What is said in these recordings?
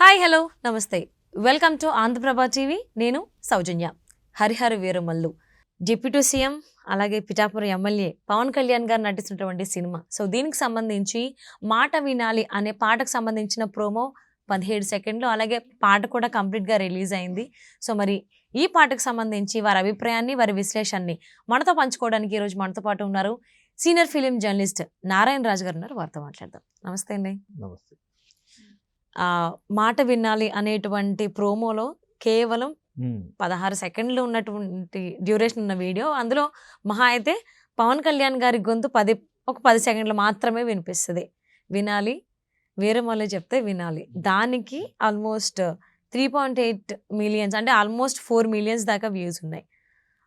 Hi hello నమస్తే welcome to Andhraprabha TV. నేను సౌజన్య. Harihara Veeramallu deputy CM అలాగే పిఠాపురం ఎమ్మెల్యే పవన్ కళ్యాణ్ గారు నటిస్తున్నటువంటి సినిమా. సో దీనికి సంబంధించి మాట వినాలి అనే పాటకు సంబంధించిన ప్రోమో 17 సెకండ్లు, అలాగే పాట కూడా కంప్లీట్గా రిలీజ్ అయింది. సో మరి ఈ పాటకు సంబంధించి వారి అభిప్రాయాన్ని, వారి విశ్లేషణని మనతో పంచుకోవడానికి ఈరోజు మనతో పాటు ఉన్నారు senior film journalist Narayana Raju గారు ఉన్నారు. వారితో మాట్లాడదాం. నమస్తే అండి. నమస్తే. మాట వినాలి అనేటువంటి ప్రోమోలో కేవలం హ్మ్. 16 సెకండ్లు ఉన్నటువంటి డ్యూరేషన్ ఉన్న వీడియో. అందులో మహా అయితే పవన్ కళ్యాణ్ గారి గొంతు ఒక 10 సెకండ్లు మాత్రమే వినిపిస్తుంది. వినాలి, వేరే వాళ్ళు చెప్తే వినాలి. దానికి ఆల్మోస్ట్ 3.8 మిలియన్స్, అంటే ఆల్మోస్ట్ 4 మిలియన్స్ దాకా వ్యూస్ ఉన్నాయి.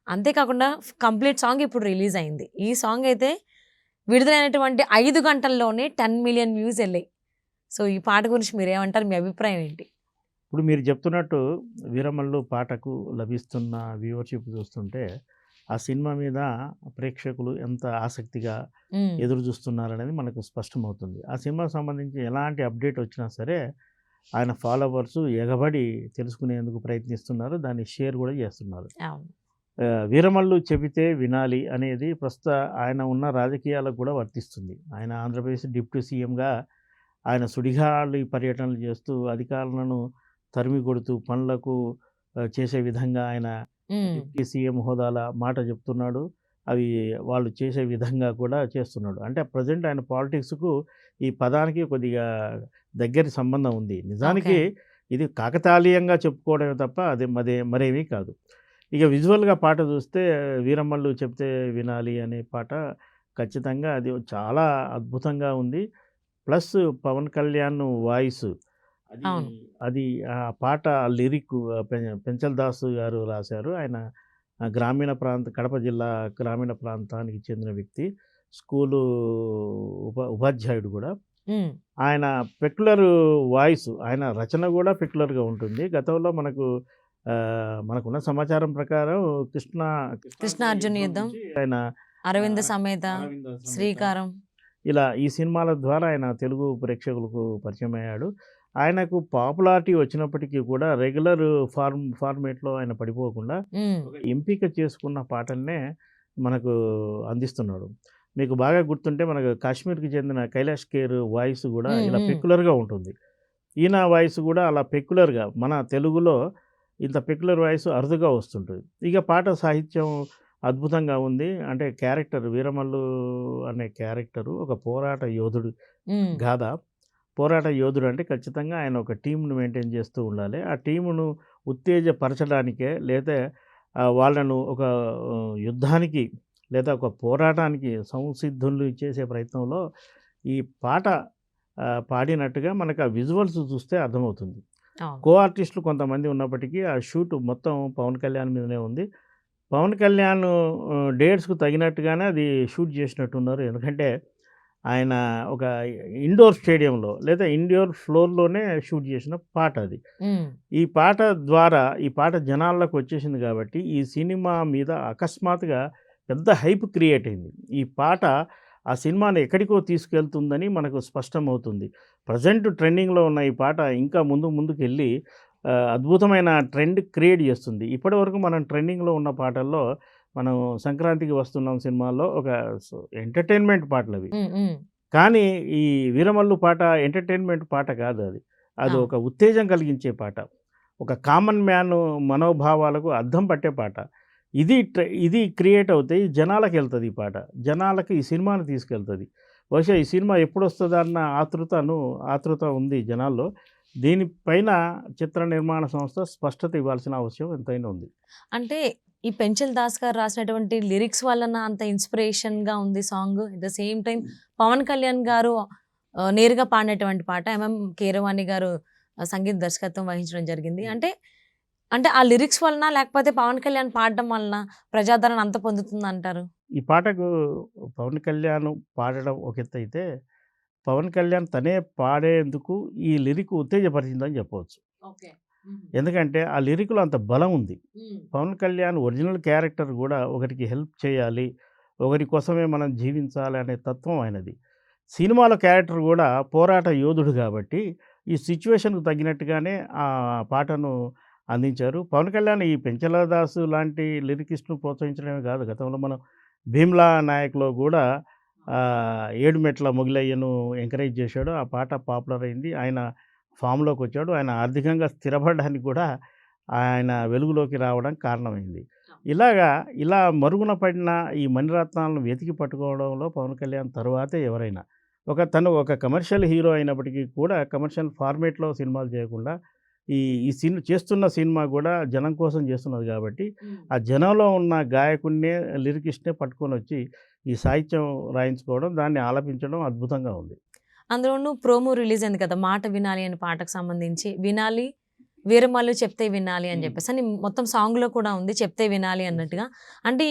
అంతేకాకుండా కంప్లీట్ సాంగ్ ఇప్పుడు రిలీజ్ అయింది. ఈ సాంగ్ అయితే విడుదలైనటువంటి 5 గంటల్లోనే 10 మిలియన్ వ్యూస్ వెళ్ళాయి. సో ఈ పాట గురించి మీరేమంటారు? మీ అభిప్రాయం ఏంటి? ఇప్పుడు మీరు చెప్తున్నట్టు వీరమల్లు పాటకు లభిస్తున్న వ్యూవర్షిప్ చూస్తుంటే ఆ సినిమా మీద ప్రేక్షకులు ఎంత ఆసక్తిగా మ్మ్. ఎదురు చూస్తున్నారనేది మనకు స్పష్టమవుతుంది. ఆ సినిమాకు సంబంధించి ఎలాంటి అప్డేట్ వచ్చినా సరే ఆయన ఫాలోవర్స్ ఎగబడి తెలుసుకునేందుకు ప్రయత్నిస్తున్నారు, దాన్ని షేర్ కూడా చేస్తున్నారు. అవును. వీరమల్లు చెబితే వినాలి అనేది ప్రస్తుత ఆయన ఉన్న రాజకీయాలకు కూడా వర్తిస్తుంది. ఆయన ఆంధ్రప్రదేశ్ డిప్యూటీ సీఎంగా ఆయన సుడిగాలి పర్యటనలు చేస్తూ అధికారులను తరిమి కొడుతూ పనులకు చేసే విధంగా ఆయన మ్మ్. డిప్యూటీ సీఎం హోదాల మాట చెప్తున్నాడు. అవి వాళ్ళు చేసే విధంగా కూడా చేస్తున్నాడు. అంటే ప్రజెంట్ ఆయన పాలిటిక్స్కు ఈ పదానికి కొద్దిగా దగ్గరి సంబంధం ఉంది. నిజానికి ఇది కాకతాళీయంగా చెప్పుకోవడమే తప్ప అది మరేమీ కాదు. ఇక విజువల్గా పాట చూస్తే వీరమల్లు చెప్తే వినాలి అనే పాట ఖచ్చితంగా అది చాలా అద్భుతంగా ఉంది. ప్లస్ పవన్ కళ్యాణ్ వాయిస్ అది అవును. అది ఆ పాట లిరిక్ పెంచల్ దాస్ గారు రాశారు. ఆయన గ్రామీణ కడప జిల్లా గ్రామీణ ప్రాంతానికి చెందిన వ్యక్తి, స్కూలు ఉపాధ్యాయుడు కూడా. మ్మ్. ఆయన పెక్యులర్ వాయిస్, ఆయన రచన కూడా పెక్యులర్గా ఉంటుంది. గతంలో మనకున్న సమాచారం ప్రకారం కృష్ణార్జున యుద్ధం, నుంచి ఆయన అరవింద సమేత, అరవింద సమేత శ్రీకారం. ఇలా ఈ సినిమాల ద్వారా ఆయన తెలుగు ప్రేక్షకులకు పరిచయం అయ్యాడు. ఆయనకు పాపులారిటీ వచ్చినప్పటికీ కూడా రెగ్యులర్ ఫార్మేట్లో ఆయన పడిపోకుండా మ్మ్. ఒక ఎంపిక చేసుకున్న పాటలనే మనకు అందిస్తున్నాడు. మీకు బాగా గుర్తుంటే మనకు కాశ్మీర్కి చెందిన కైలాష్ ఖేర్ వాయిస్ కూడా ఇలా మ్మ్. పెక్యులర్గా ఉంటుంది. ఈయన వాయిస్ కూడా అలా పెక్యులర్గా, మన తెలుగులో ఇంత పెక్యులర్ వాయిస్ అరుదుగా వస్తుంటుంది. ఇక పాట సాహిత్యం అద్భుతంగా ఉంది. అంటే క్యారెక్టర్ వీరమల్లు అనే క్యారెక్టరు ఒక పోరాట యోధుడు మ్మ్. గాథ. పోరాట యోధుడు అంటే ఖచ్చితంగా ఆయన ఒక టీంను మెయింటైన్ చేస్తూ ఉండాలి. ఆ టీమును ఉత్తేజపరచడానికే, లేదా వాళ్ళను ఒక యుద్ధానికి లేదా ఒక పోరాటానికి సంసిద్ధులు చేసే ప్రయత్నంలో ఈ పాట పాడినట్టుగా మనకు ఆ విజువల్స్ చూస్తే అర్థమవుతుంది. అవును. కో ఆర్టిస్టులు కొంతమంది ఉన్నప్పటికీ ఆ షూట్ మొత్తం పవన్ కళ్యాణ్ మీదనే ఉంది. పవన్ కళ్యాణ్ డేట్స్కు తగినట్టుగానే అది షూట్ చేసినట్టున్నారు. ఎందుకంటే ఆయన ఒక ఇండోర్ స్టేడియంలో లేదా ఇండోర్ ఫ్లోర్లోనే షూట్ చేసిన పాట అది. మ్మ్. ఈ పాట ద్వారా ఈ పాట జనాల్లోకి వచ్చేసింది కాబట్టి ఈ సినిమా మీద అకస్మాత్తుగా పెద్ద హైప్ క్రియేట్ అయింది. ఈ పాట ఆ సినిమాని ఎక్కడికో తీసుకెళ్తుందని మనకు స్పష్టమవుతుంది. ప్రజెంట్ ట్రెండింగ్లో ఉన్న ఈ పాట ఇంకా ముందుకు వెళ్ళి అద్భుతమైన ట్రెండ్ క్రియేట్ చేస్తుంది. ఇప్పటివరకు మనం ట్రెండింగ్లో ఉన్న పాటల్లో మనం సంక్రాంతికి వస్తున్నాం సినిమాల్లో ఒక ఎంటర్టైన్మెంట్ పాటలు అవి. మ్మ్. మ్మ్. కానీ ఈ వీరమల్లు పాట ఎంటర్టైన్మెంట్ పాట కాదు, అది ఒక ఉత్తేజం కలిగించే పాట, ఒక కామన్ మ్యాన్ మనోభావాలకు అద్దం పట్టే పాట. ఇది క్రియేట్ అవుతాయి, జనాలకు వెళ్తుంది ఈ పాట, జనాలకు ఈ సినిమాను తీసుకెళ్తుంది. బహుశా ఈ సినిమా ఎప్పుడు వస్తుందన్న ఆతృత ఉంది జనాల్లో. దీనిపైన చిత్ర నిర్మాణ సంస్థ స్పష్టత ఇవ్వాల్సిన అవసరం ఎంతైనా ఉంది. అంటే ఈ పెంచల్ దాస్ గారు రాసినటువంటి లిరిక్స్ వలన అంత ఇన్స్పిరేషన్గా ఉంది song. At the same time Pawan Kalyan గారు నేరుగా పాడినటువంటి పాట, ఎంఎం కీరవాణి గారు సంగీత దర్శకత్వం వహించడం జరిగింది. అంటే ఆ లిరిక్స్ వలన, లేకపోతే పవన్ కళ్యాణ్ పాడడం వలన ప్రజాదరణ అంత పొందుతుంది అంటారు? ఈ పాటకు పవన్ కళ్యాణ్ పాడడం ఒక ఎత్తు అయితే, పవన్ కళ్యాణ్ తనే పాడేందుకు ఈ లిరిక్ ఉత్తేజపరిచిందని చెప్పవచ్చు. ఎందుకంటే ఆ లిరిక్లో అంత బలం ఉంది. పవన్ కళ్యాణ్ ఒరిజినల్ క్యారెక్టర్ కూడా ఒకరికి హెల్ప్ చేయాలి, ఒకరి కోసమే మనం జీవించాలి అనే తత్వం ఆయనది. సినిమాలో క్యారెక్టర్ కూడా పోరాట యోధుడు కాబట్టి ఈ సిచ్యువేషన్‌కు తగ్గినట్టుగానే ఆ పాటను అందించారు. పవన్ కళ్యాణ్ ఈ పెంచల దాసు లాంటి లిరికిస్ట్‌ను ప్రోత్సహించడమే కాదు. గతంలో మనం 'భీమ్లా నాయక్‌లో' గూడా ఏడుమెట్ల మొగిలయ్యను ఎంకరేజ్ చేశాడు. ఆ పాట పాపులర్ అయింది. ఆయన ఫామ్‌లోకొచ్చాడు. ఆయన ఆర్థికంగా స్థిరపడడానికి కూడా ఆయన వెలుగులోకి రావడానికి కారణమైంది. ఇలా మరుగున పడిన ఈ మణిరత్నాలను వెతికి పట్టుకోవడంలో పవన్ కళ్యాణ్ తరువాతే ఎవరైనా. తను ఒక కమర్షియల్ హీరో అయినప్పటికీ కూడా కమర్షియల్ ఫార్మాట్‌లో సినిమాలు చేయకుండా ఈ ఈ చేస్తున్న సినిమా కూడా జనం కోసం చేస్తున్నది కాబట్టి, ఆ జనంలో ఉన్న గాయకుడినే, లిరికిస్ట్‌నే పట్టుకొనొచ్చి ఈ సాహిత్యం రాయించుకోవడం, దాన్ని ఆలపించడం అద్భుతంగా ఉంది. అందులోనూ ప్రోమో రిలీజ్ అయింది కదా! 'మాట వినాలి' అనే పాటకు సంబంధించి వినాలి వీరమల్లు చెప్తే వినాలి అని చెప్పేసి అని మొత్తం సాంగ్‌లో కూడా ఉంది. చెప్తే వినాలి అన్నట్టుగా. అంటే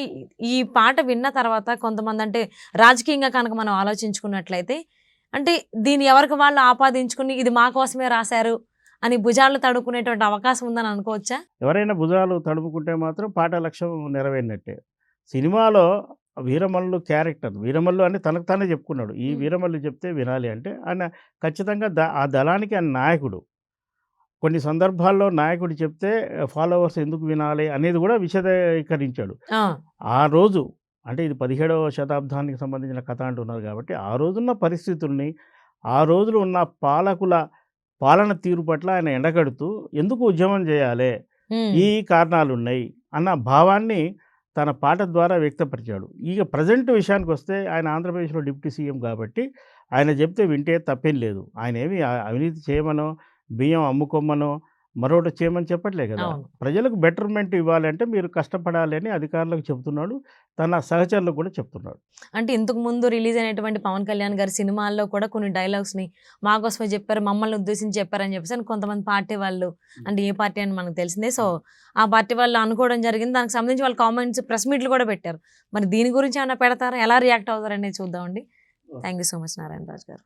ఈ పాట విన్న తర్వాత కొంతమంది అంటే రాజకీయంగా కనుక మనం ఆలోచించుకున్నట్లయితే అంటే దీన్ని ఎవరికి వాళ్ళు ఆపాదించుకుని ఇది మా కోసమే రాశారు అని భుజాలు తడుకునేటువంటి అవకాశం ఉందని అనుకోవచ్చా? ఎవరైనా భుజాలు తడుముకుంటే మాత్రం పాట లక్ష్యం నెరవేరినట్టే. సినిమాలో వీరమల్లు క్యారెక్టర్, వీరమల్లు అని తనకు తానే చెప్పుకున్నాడు. ఈ వీరమల్లు చెప్తే వినాలి అంటే ఆయన ఖచ్చితంగా ఆ దళానికి ఆయన నాయకుడు. కొన్ని సందర్భాల్లో నాయకుడు చెప్తే ఫాలోవర్స్ ఎందుకు వినాలి అనేది కూడా విశదీకరించాడు. ఆ! ఆ రోజు అంటే ఇది 17వ శతాబ్దానికి సంబంధించిన కథ అంటున్నారు కాబట్టి, ఆ రోజున్న పరిస్థితుల్ని, ఆ రోజులు ఉన్న పాలకుల పాలన తీరు పట్ల ఆయన ఎండగడుతూ ఎందుకు ఉద్యమం చేయాలి? హ్మ్. ఈ కారణాలున్నాయి అన్న భావాన్ని తన పాట ద్వారా వ్యక్తపరిచాడు. ఇక ప్రెజెంట్ విషయానికొస్తే ఆయన ఆంధ్రప్రదేశ్‌లో డిప్యూటీ సీఎం కాబట్టి ఆయన చెప్తే వింటే తప్పేం లేదు. ఆయనేమి అవినీతి చేయమనో, బియ్యం అమ్ముకోమనో, మరొకటి చేయమని చెప్పట్లే కదా! అవును. ప్రజలకు బెటర్‌మెంట్ ఇవ్వాలంటే మీరు కష్టపడాలి అని అధికారులకు చెప్తున్నాడు. తన సహచరులకు కూడా చెప్తున్నాడు. అంటే ఇంతకు ముందు రిలీజ్ అయినటువంటి పవన్ కళ్యాణ్ గారి సినిమాల్లో కూడా కొన్ని డైలాగ్స్‌ని మా కోసమే చెప్పారు, మమ్మల్ని ఉద్దేశించి చెప్పారని చెప్పేసి అని కొంతమంది పార్టీ వాళ్ళు అంటే ఏ పార్టీ అని మనకు తెలిసిందే. సో, ఆ పార్టీ వాళ్ళు అనుకోవడం జరిగింది. దానికి సంబంధించి వాళ్ళు కామెంట్స్, ప్రెస్ మీట్లు కూడా పెట్టారు. మరి దీని గురించి ఏమన్నా పెడతారా? ఎలా రియాక్ట్ అవుతారనేది చూద్దామండి. Thank you so much Narayana Raju గారు.